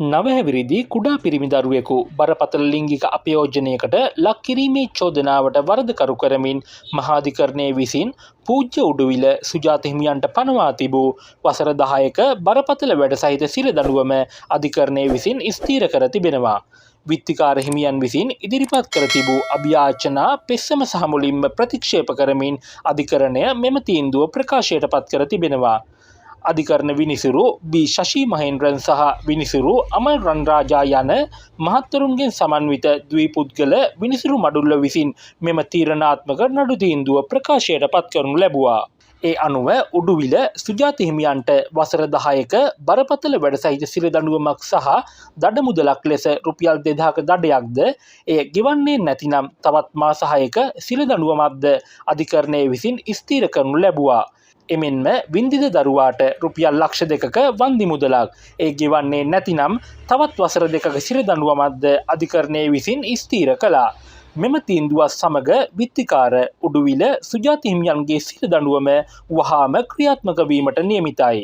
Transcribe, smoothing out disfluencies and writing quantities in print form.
නවහැවිරිදි කුඩා පිරිමි දරුවෙකු බරපතල ලිංගික අපයෝජනයකට ලක් කිරීමේ චෝදනාවට වරදකරු කරමින් මහාධිකරණය විසින් පූජ්‍ය උඩුවිල සුජාත හිමියන්ට පනවා තිබූ වසර 10ක බරපතල වැඩ සහිත සිරදඬුවම අධිකරණය විසින් ස්ථීර කර තිබෙනවා. විත්තිකාර හිමියන් විසින් ඉදිරිපත් කර තිබූ අභියාචනා පෙස්සම සහ මුලින්ම ප්‍රතික්ෂේප කරමින් අධිකරණය මෙම තීන්දුව ප්‍රකාශයට පත් කර තිබෙනවා. අධිකරණ විනිසුරු බී ශෂී මහේන්ද්‍රන් සහ විනිසුරු අමල් රන්රාජා යන මහත්වරුන්ගෙන් සමන්විත ද්විපුද්ගල විනිසුරු මඩුල්ල විසින් මෙම තීරණාත්මක නඩු තීන්දුව ප්‍රකාශයට පත් කරනු ලැබුවා. ඒ අනුව උඩුවිල සුජාත හිමියන්ට වසර 10ක බරපතල වැඩ සහිත සිරදඬුවමක් සහ දඩ මුදලක් ලෙස රුපියල් 2000ක දඩයක්ද එය ගෙවන්නේ නැතිනම් තවත් මාස 6ක සිරදඬුවමක්ද අධිකරණය විසින් ස්ථීර කරනු ලැබුවා. එමෙන්ම වින්දිද දරුවාට රුපියල් ලක්ෂ 2ක වන්දි මුදලක් ඒ ගෙවන්නේ නැතිනම් තවත් වසර 2ක සිරදඬුවමක්ද අධිකරණය විසින් ස්ථීර කළා. මෙම තීන්දුවත් සමග විත්තිකාර උඩුවිල සුජාත හිමියන්ගේ සිරදඬුවම වහාම ක්‍රියාත්මක වීමට නියමිතයි.